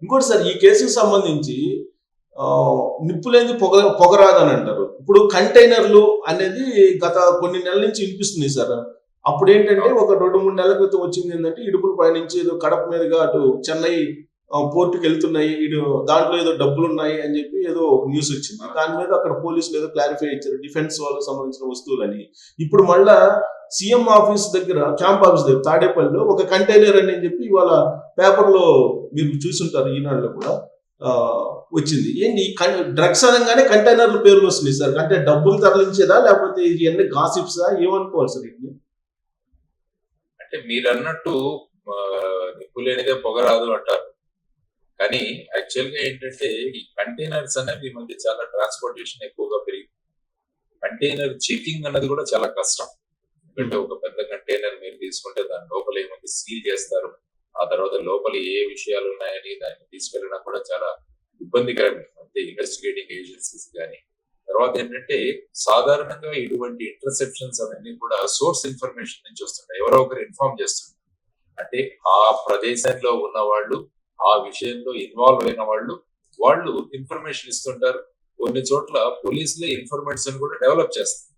ఇంకోటి సార్, ఈ కేసుకి సంబంధించి నిప్పులేంది పొగరాదని అంటారు. ఇప్పుడు కంటైనర్లు అనేది గత కొన్ని నెలల నుంచి వినిపిస్తుంది సార్. అప్పుడు ఏంటంటే ఒక 2-3 నెలల క్రితం వచ్చింది ఏంటంటే, ఇడుపుల పైనుంచి ఏదో కడప మీదుగా అటు చెన్నై పోర్టుకి వెళ్తున్నాయి, దాంట్లో ఏదో డబ్బులు ఉన్నాయి అని చెప్పి ఏదో న్యూస్ వచ్చింది. దాని మీద అక్కడ పోలీసులు ఏదో క్లారిఫై ఇచ్చారు, డిఫెన్స్ వాళ్ళకి సంబంధించిన వస్తువులని. ఇప్పుడు మళ్ళా సీఎం ఆఫీస్ దగ్గర, క్యాంప్ ఆఫీస్ దగ్గర తాడేపల్లిలో ఒక కంటైనర్ అని చెప్పి ఇవాళ పేపర్లో మీరు చూసుంటారు, ఈనాడులో కూడా వచ్చింది. ఏంటి డ్రగ్స్ అనగానే కంటైనర్ల పేర్లు వస్తున్నాయి సార్. అంటే డబ్బులు తరలించేదా, లేకపోతే ఇవన్నీ గాసిప్సా, ఏమనుకోవాలి సార్? అంటే మీరు అన్నట్టు నిప్పు లేనిదే పొగ రాదు అంటారు. కానీ యాక్చువల్ గా ఏంటంటే, ఈ కంటైనర్స్ అనేవి ఈ మధ్య చాలా ట్రాన్స్పోర్టేషన్ ఎక్కువగా పెరిగింది. కంటైనర్ చెకింగ్ అన్నది కూడా చాలా కష్టం. ఎందుకంటే ఒక పెద్ద కంటైనర్ మీరు తీసుకుంటే దాని లోపల ఏమంటే సీల్ చేస్తారు. ఆ తర్వాత లోపల ఏ విషయాలు ఉన్నాయని దాన్ని తీసుకెళ్ళడం కూడా చాలా ఇబ్బందికరమే. అంటే ఇన్వెస్టిగేటింగ్ ఏజెన్సీస్ కానీ. తర్వాత ఏంటంటే, సాధారణంగా ఇటువంటి ఇంటర్సెప్షన్స్ అవన్నీ కూడా సోర్స్ ఇన్ఫర్మేషన్ నుంచి వస్తుంటాయి. ఎవరో ఒకరు ఇన్ఫార్మ్ చేస్తుంటారు. అంటే ఆ ప్రదేశంలో ఉన్న వాళ్ళు, ఆ విషయంలో ఇన్వాల్వ్ అయిన వాళ్ళు ఇన్ఫర్మేషన్ ఇస్తుంటారు. కొన్ని చోట్ల పోలీసులే ఇన్ఫర్మేషన్ కూడా డెవలప్ చేస్తారు.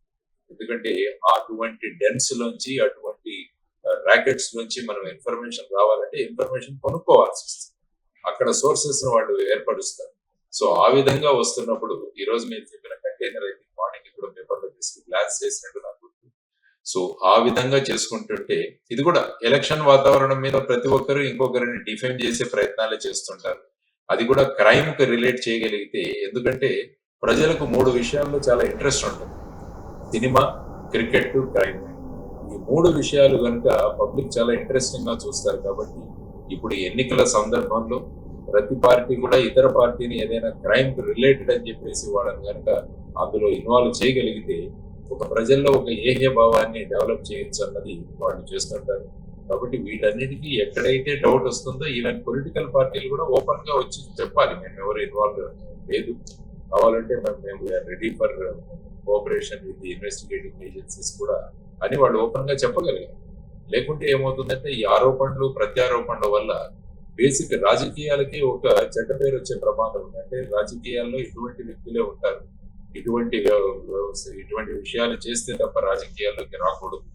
ఎందుకంటే అటువంటి డెన్స్ లోంచి, అటువంటి ర్యాకెట్స్ నుంచి మనం ఇన్ఫర్మేషన్ రావాలంటే ఇన్ఫర్మేషన్ కొనుక్కోవాల్సి వస్తుంది. అక్కడ సోర్సెస్ వాళ్ళు ఏర్పరుస్తారు. సో ఆ విధంగా వస్తున్నప్పుడు ఈ రోజు మీరు చెప్పిన కంటైనర్ అయితే మార్నింగ్ ఇప్పుడు పేపర్లో తీసుకుని గ్లాన్స్ చేసినట్టు నాకు గుర్తు. సో ఆ విధంగా చేసుకుంటుంటే, ఇది కూడా ఎలక్షన్ వాతావరణం మీద ప్రతి ఒక్కరు ఇంకొకరిని డిఫైన్ చేసే ప్రయత్నాలే చేస్తుంటారు. అది కూడా క్రైమ్ కు రిలేట్ చేయగలిగితే, ఎందుకంటే ప్రజలకు 3 విషయాల్లో చాలా ఇంట్రెస్ట్ ఉంటుంది: సినిమా, క్రికెట్, క్రైమ్. ఈ 3 విషయాలు కనుక పబ్లిక్ చాలా ఇంట్రెస్టింగ్ గా చూస్తారు. కాబట్టి ఇప్పుడు ఎన్నికల సందర్భంలో ప్రతి పార్టీ కూడా ఇతర పార్టీని ఏదైనా క్రైమ్ కు రిలేటెడ్ అని చెప్పేసి వాళ్ళని కనుక అందులో ఇన్వాల్వ్ చేయగలిగితే ఒక ప్రజల్లో ఒక ఏహ్య భావాన్ని డెవలప్ చేయొచ్చు అన్నది వాళ్ళు చేస్తుంటారు. కాబట్టి వీటన్నిటికీ ఎక్కడైతే డౌట్ వస్తుందో, ఈవెన్ పొలిటికల్ పార్టీలు కూడా ఓపెన్ గా వచ్చి చెప్పాలి, మేము ఎవరు ఇన్వాల్వ్ లేదు, కావాలంటే మేము ready for cooperation with investigating agencies కూడా అని వాళ్ళు ఓపెన్ గా చెప్పగలిగారు. లేకుంటే ఏమవుతుందంటే, ఈ ఆరోపణలు ప్రత్యారోపణల వల్ల బేసిక్ రాజకీయాలకి ఒక చెడ్డ పేరు వచ్చే ప్రమాదం ఉంది. అంటే రాజకీయాల్లో ఇటువంటి వ్యక్తులే ఉంటారు, ఇటువంటి విషయాలు చేస్తే తప్ప రాజకీయాల్లోకి రాకూడదు.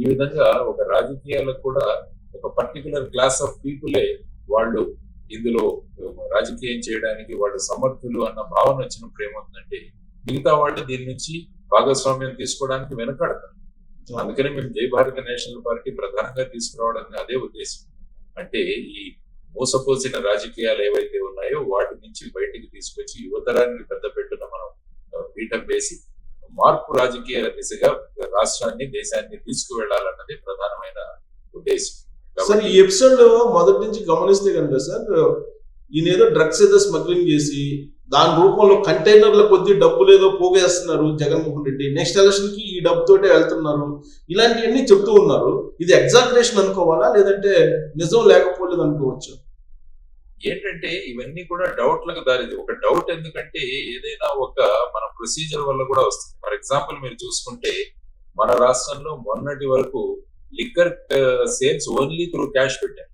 ఈ విధంగా ఒక రాజకీయాలకు కూడా ఒక పర్టికులర్ క్లాస్ ఆఫ్ పీపులే వాళ్ళు ఇందులో రాజకీయం చేయడానికి వాళ్ళు సమర్థులు అన్న భావన వచ్చినప్పుడు ఏమవుతుందంటే, మిగతా వాళ్ళు దీని నుంచి భాగస్వామ్యం తీసుకోవడానికి వెనకాడతారు. అందుకని మేము జై భారత నేషనల్ పార్టీ ప్రధానంగా తీసుకురావడానికి అదే ఉద్దేశం. అంటే ఈ మోసపోసిన రాజకీయాలు ఏవైతే ఉన్నాయో వాటి నుంచి బయటికి తీసుకొచ్చి యువతరానికి పెద్ద పెట్టున మనం పీఠం వేసి మార్పు రాజకీయ దిశగా రాష్ట్రాన్ని, దేశాన్ని తీసుకువెళ్లాలన్నది ప్రధానమైన ఉద్దేశం. సార్, ఈ ఎపిసోడ్ లో మొదటి నుంచి గమనిస్తే కనుక సార్, ఈయన ఏదో డ్రగ్స్ ఏదో స్మగ్లింగ్ చేసి దాని రూపంలో కంటైనర్ల కొద్ది డబ్బులు ఏదో పోగేస్తున్నారు జగన్మోహన్ రెడ్డి, నెక్స్ట్ ఎలక్షన్ కి ఈ డబ్బుతోటే వెళ్తున్నారు, ఇలాంటివన్నీ చెప్తూ ఉన్నారు. ఇది ఎగ్జాగరేషన్ అనుకోవాలా, లేదంటే నిజం లేకపోలేదు అనుకోవచ్చు? ఏంటంటే ఇవన్నీ కూడా డౌట్లకు దారిది. ఒక డౌట్ ఎందుకంటే ఏదైనా ఒక మన ప్రొసీజర్ వల్ల కూడా వస్తుంది. ఫర్ ఎగ్జాంపుల్ మీరు చూసుకుంటే, మన రాష్ట్రంలో మొన్నటి వరకు liquor sales only through cash పెట్టారు.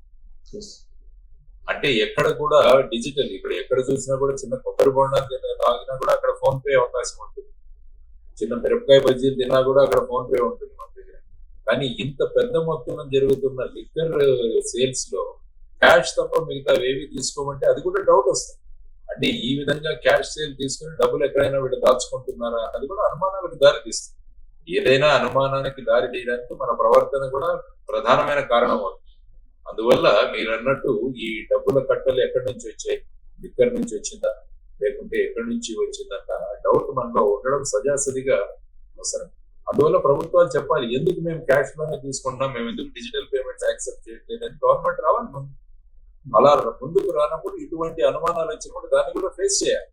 అంటే ఎక్కడ కూడా డిజిటల్, ఇక్కడ ఎక్కడ చూసినా కూడా చిన్న కొబ్బరి బొండా తాగినా కూడా అక్కడ ఫోన్ పే అవకాశం ఉంటుంది, చిన్న మిరపకాయ బజ్జీలు తిన్నా కూడా అక్కడ ఫోన్ పే ఉంటుంది మన దగ్గర. కానీ ఇంత పెద్ద మొత్తం జరుగుతున్న లిక్కర్ సేల్స్ లో క్యాష్ తప్ప మిగతా ఏవి తీసుకోమంటే అది కూడా డౌట్ వస్తుంది. అంటే ఈ విధంగా క్యాష్ సేల్ తీసుకుని డబ్బులు ఎక్కడైనా వీళ్ళు దాచుకుంటున్నారా అది కూడా అనుమానాలకు దారి తీస్తుంది. ఏదైనా అనుమానానికి దారి తీయడానికి మన ప్రవర్తన కూడా ప్రధానమైన కారణం అవుతుంది. అందువల్ల మీరు అన్నట్టు ఈ డబ్బుల కట్టలు ఎక్కడి నుంచి వచ్చాయి, లిక్కర్ నుంచి వచ్చిందా లేకుంటే ఎక్కడి నుంచి వచ్చిందన్న డౌట్ మనలో ఉండడం సజాసరిగా అవసరం. అందువల్ల ప్రభుత్వాలు చెప్పాలి, ఎందుకు మేము క్యాష్ లోనే తీసుకుంటున్నాం, మేము ఎందుకు డిజిటల్ పేమెంట్స్ యాక్సెప్ట్ చేయట్లేదని గవర్నమెంట్ రావాలి ముందు. అలా ముందుకు రానప్పుడు ఇటువంటి అనుమానాలు వచ్చినప్పుడు దాన్ని కూడా ఫేస్ చేయాలి.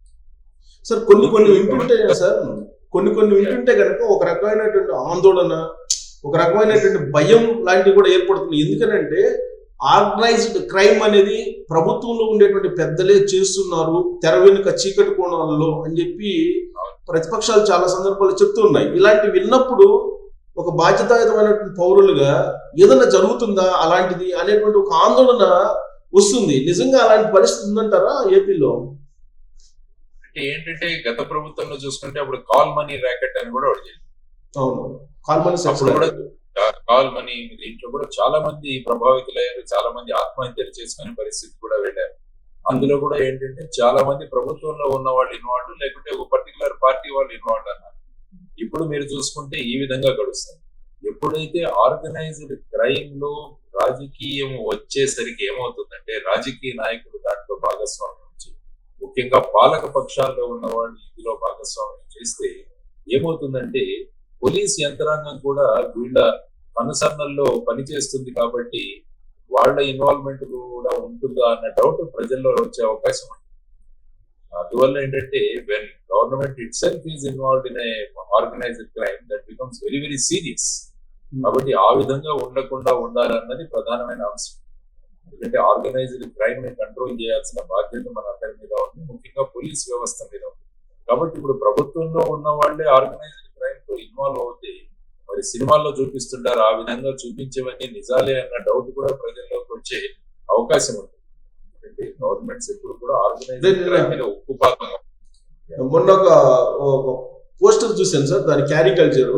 సార్, కొన్ని వింటుంటే సార్, కొన్ని వింటుంటే కనుక ఒక రకమైనటువంటి ఆందోళన, ఒక రకమైనటువంటి భయం లాంటివి కూడా ఏర్పడుతుంది. ఎందుకనంటే ఆర్గనైజ్డ్ క్రైమ్ అనేది ప్రభుత్వంలో ఉండేటువంటి పెద్దలే చేస్తున్నారు తెర వెనుక చీకటి కోణాలలో అని చెప్పి ప్రతిపక్షాలు చాలా సందర్భాలు చెప్తూ ఉన్నాయి. ఇలాంటి విన్నప్పుడు ఒక బాధ్యతాయుతమైనటువంటి పౌరులుగా ఏదైనా జరుగుతుందా అలాంటిది అనేటువంటి ఒక ఆందోళన వస్తుంది. నిజంగా అలాంటి పరిస్థితి ఉందంటారా ఏపీలో? అంటే ఏంటంటే గత ప్రభుత్వంలో చూసుకుంటే అప్పుడు కాల్ మనీ ర్యాకెట్ అని కూడా ఒకటి జరిగింది. అవును. కాల్మనీ సెక్స్ అప్పుడు కూడా ర్యాకెట్. కాల్ మనీ దీంట్లో కూడా చాలా మంది ప్రభావితులయ్యారు, చాలా మంది ఆత్మహత్యలు చేసుకునే పరిస్థితి కూడా వెళ్ళారు. అందులో కూడా ఏంటంటే చాలా మంది ప్రభుత్వంలో ఉన్న వాళ్ళు ఇన్వాల్వ్, లేకుంటే ఒక పర్టికులర్ పార్టీ వాళ్ళు ఇన్వాల్వ్ అన్నారు. ఇప్పుడు మీరు చూసుకుంటే ఈ విధంగా గడుస్తుంది. ఎప్పుడైతే ఆర్గనైజ్డ్ క్రైమ్ లో రాజకీయం వచ్చేసరికి ఏమవుతుందంటే రాజకీయ నాయకులు దాంట్లో భాగస్వామ్యం నుంచి, ముఖ్యంగా పాలక పక్షాల్లో ఉన్న వాళ్ళు ఇందులో భాగస్వామ్యం చేస్తే ఏమవుతుందంటే పోలీస్ యంత్రాంగం కూడా వీళ్ళ అనుసరణల్లో పనిచేస్తుంది కాబట్టి వాళ్ళ ఇన్వాల్వ్మెంట్ కూడా ఉంటుందా అన్న డౌట్ ప్రజల్లో వచ్చే అవకాశం ఉంది. అందువల్ల ఏంటంటే when government it self is involved in organised crime that becomes very very serious. కాబట్టి ఆ విధంగా ఉండకుండా ఉండాలన్నది ప్రధానమైన అంశం. ఎందుకంటే ఆర్గనైజ్డ్ క్రైమ్ ని కంట్రోల్ చేయాల్సిన బాధ్యత మన అందరి మీద ఉంది, ముఖ్యంగా పోలీస్ వ్యవస్థ మీద ఉంది. కాబట్టి ఇప్పుడు ప్రభుత్వంలో ఉన్న వాళ్ళే ఆర్గనైజ్డ్ క్రైమ్ తో ఇన్వాల్వ్ అవుతే మరి సినిమాల్లో చూపిస్తుంటారు, ఆ విధంగా చూపించేవన్నీ నిజాలే అన్న డౌట్ కూడా ప్రజల్లోకి వచ్చే అవకాశం ఉంది. ఎందుకంటే గవర్నమెంట్స్ ఎప్పుడు కూడా ఆర్గనైజ్డ్ క్రైమ్ మీద ఉక్కుపాతం. మొన్న ఒక పోస్టర్ చూశాను సార్, దాని క్యారికల్చర్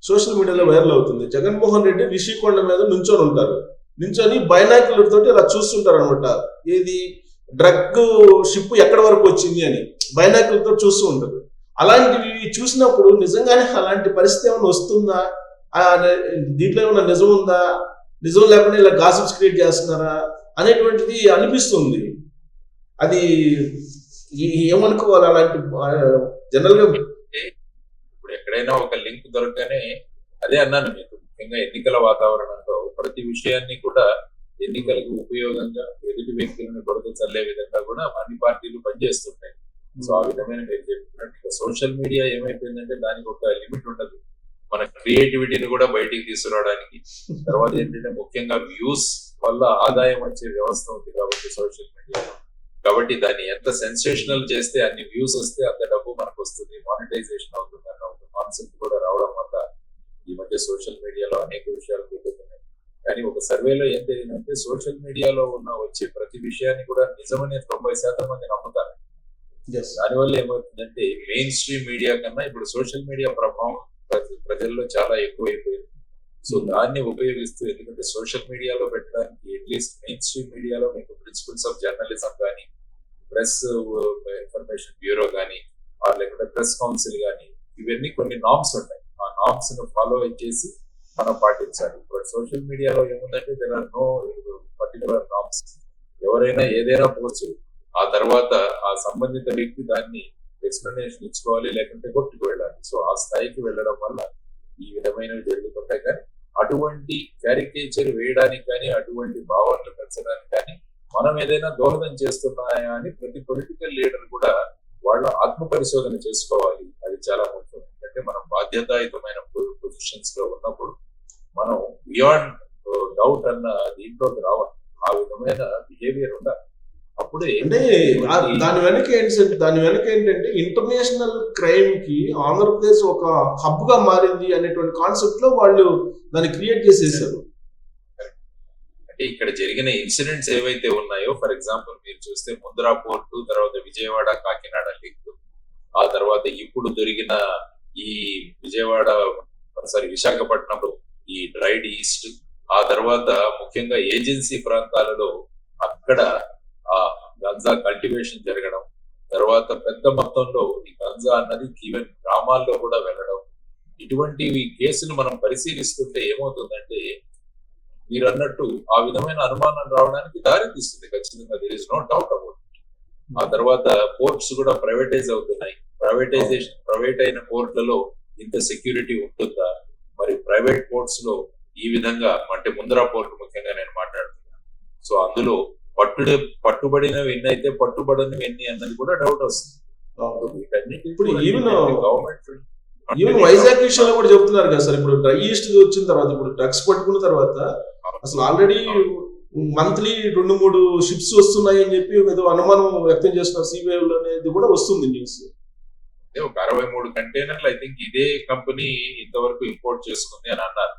సోషల్ మీడియాలో వైరల్ అవుతుంది. జగన్మోహన్ రెడ్డి రిషికొండ మీద నుంచొని ఉంటారు, నుంచొని బైనాక్యులర్ తోటి ఇలా చూస్తుంటారు అనమాట. ఏది డ్రగ్ షిప్ ఎక్కడి వరకు వచ్చింది అని బైనాక్యులర్ తోటి చూస్తూ ఉంటారు. అలాంటివి చూసినప్పుడు నిజంగానే అలాంటి పరిస్థితి ఏమైనా వస్తుందా, దీంట్లో ఏమైనా నిజం ఉందా, నిజం లేకుండా ఇలా గాసిప్స్ క్రియేట్ చేస్తున్నారా అనేటువంటిది అనిపిస్తుంది. అది ఏమనుకోవాలి అలాంటి జనరల్ గా? ఇప్పుడు ఎక్కడైనా ఒక లింక్ దొరకగానే అదే అన్నాను మీకు, ముఖ్యంగా ఎన్నికల వాతావరణంలో ప్రతి విషయాన్ని కూడా ఎన్నికలకు ఉపయోగంగా ఎదుటి వ్యక్తులను కొడుకు చల్లే విధంగా కూడా అన్ని పార్టీలు పనిచేస్తుంటాయి. సో ఆ విధమైన మీరు చెప్పినట్టు సోషల్ మీడియా ఏమైపోయిందంటే దానికి ఒక లిమిట్ ఉండదు. మన క్రియేటివిటీని కూడా బయటికి తీసుకురావడానికి, తర్వాత ఏంటంటే ముఖ్యంగా వ్యూస్ వల్ల ఆదాయం వచ్చే వ్యవస్థ ఉంది కాబట్టి సోషల్ మీడియాలో. కాబట్టి దాన్ని ఎంత సెన్సేషనల్ చేస్తే అన్ని వ్యూస్ వస్తే అంత డబ్బు మనకు వస్తుంది, మానిటైజేషన్ అవుతుంది అన్న ఒక కాన్సెప్ట్ కూడా రావడం వల్ల ఈ మధ్య సోషల్ మీడియాలో అనేక విషయాలు జరుగుతున్నాయి. కానీ ఒక సర్వేలో ఏం తెలియదంటే సోషల్ మీడియాలో ఉన్న వచ్చే ప్రతి విషయాన్ని కూడా నిజమనే 90% మంది నమ్ముతారు. దానివల్ల ఏమవుతుందంటే మెయిన్ స్ట్రీమ్ మీడియా కన్నా ఇప్పుడు సోషల్ మీడియా ప్రభావం ప్రజల్లో చాలా ఎక్కువైపోయింది. సో దాన్ని ఉపయోగిస్తూ, ఎందుకంటే సోషల్ మీడియాలో పెట్టడానికి అట్లీస్ట్ మెయిన్ స్ట్రీమ్ మీడియాలో మీకు ప్రిన్సిపల్స్ ఆఫ్ జర్నలిజం కానీ, ప్రెస్ ఇన్ఫర్మేషన్ బ్యూరో కానీ, లేకుంటే ప్రెస్ కౌన్సిల్ కానీ, ఇవన్నీ కొన్ని నామ్స్ ఉంటాయి. ఆ నామ్స్ ను ఫాలో చేసి మనం పాటించాలి. బట్ సోషల్ మీడియాలో ఏముందంటే there are no particular norms. ఎవరైనా ఏదైనా పోవచ్చు, ఆ తర్వాత ఆ సంబంధిత వ్యక్తి దాన్ని ఎక్స్ప్లెనేషన్ ఇచ్చుకోవాలి, లేకుంటే కొట్టుకు వెళ్ళాలి. సో ఆ స్థాయికి వెళ్ళడం వల్ల ఈ విధమైనవి జరుగుతుంటాయి. కానీ అటువంటి క్యారికేచర్ వేయడానికి కానీ, అటువంటి భావాలను పెంచడానికి కానీ మనం ఏదైనా దోహదం చేస్తున్నాయా అని ప్రతి పొలిటికల్ లీడర్ కూడా వాళ్ళ ఆత్మ పరిశోధన చేసుకోవాలి. అది చాలా ముఖ్యం. ఎందుకంటే మనం బాధ్యతాయుతమైన పొజిషన్స్ లో ఉన్నప్పుడు మనం బియాండ్ డౌట్ అన్న దీంట్లోకి రావాలి. ఆ విధమైన బిహేవియర్ ఉండాలి. అప్పుడే అంటే దాని వెనక ఏంటంటే ఇంటర్నేషనల్ క్రైమ్ కి ఆంధ్రప్రదేశ్ ఒక హబ్ గా మారింది అనేటువంటి కాన్సెప్ట్ లో వాళ్ళు దాన్ని క్రియేట్ చేసేసారు. అంటే ఇక్కడ జరిగిన ఇన్సిడెంట్స్ ఏవైతే ఉన్నాయో, ఫర్ ఎగ్జాంపుల్ మీరు చూస్తే ముంద్రా పోర్టు, తర్వాత విజయవాడ కాకినాడ లింక్, ఆ తర్వాత ఇప్పుడు దొరికిన ఈ విశాఖపట్నంలో ఈ డ్రైడ్ ఈస్ట్, ఆ తర్వాత ముఖ్యంగా ఏజెన్సీ ప్రాంతాలలో అక్కడ ఆ గంజా కల్టివేషన్ జరగడం, తర్వాత పెద్ద మొత్తంలో ఈ గంజా అన్నది ఈవెన్ గ్రామాల్లో కూడా వెళ్ళడం, ఇటువంటి కేసులు మనం పరిశీలిస్తుంటే ఏమవుతుందంటే మీరు అన్నట్టు ఆ విధమైన అనుమానం రావడానికి దారి తీస్తుంది ఖచ్చితంగా. There is no doubt about. ఆ తర్వాత పోర్ట్స్ కూడా ప్రైవేటైజ్ అవుతున్నాయి. ప్రైవేట్ అయిన పోర్ట్లలో ఇంత సెక్యూరిటీ ఉంటుందా? మరి ప్రైవేట్ పోర్ట్స్ లో ఈ విధంగా, అంటే ముంద్రా పోర్ట్ ముఖ్యంగా నేను మాట్లాడుతున్నాను. సో అందులో పట్టుబడినవి ఎన్ని అయితే పట్టుబడినవి ఎన్ని అన్నది కూడా డౌట్ వస్తుంది. ఇప్పుడు ఈవెన్ వైజాగ్ విషయంలో కూడా చెప్తున్నారు కదా సార్. ఇప్పుడు డ్రై ఈస్ట్ వచ్చిన తర్వాత, ఇప్పుడు డ్రగ్స్ పట్టుకున్న తర్వాత అసలు ఆల్రెడీ మంత్లీ 2-3 షిప్స్ వస్తున్నాయి అని చెప్పి ఏదో అనుమానం వ్యక్తం చేస్తున్నారు సిబిఐ అనేది కూడా వస్తుంది న్యూస్. ఒక 63 కంటైనర్లు ఐ థింక్ ఇదే కంపెనీ ఇంతవరకు ఇంపోర్ట్ చేసుకుంది అని అన్నారు.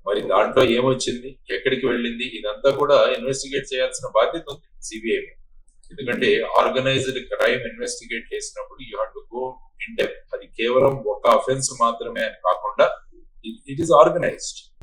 మరి దాంట్లో ఏమొచ్చింది, ఎక్కడికి వెళ్ళింది, ఇదంతా కూడా ఇన్వెస్టిగేట్ చేయాల్సిన బాధ్యత ఉంది సిబిఐ. ఎందుకంటే ఆర్గనైజ్డ్ క్రైమ్ ఇన్వెస్టిగేట్ చేసినప్పుడు you have to go in depth. అది కేవలం ఒక అఫెన్స్ మాత్రమే అని కాకుండా ఇట్ ఈస్ ఆర్గనైజ్డ్.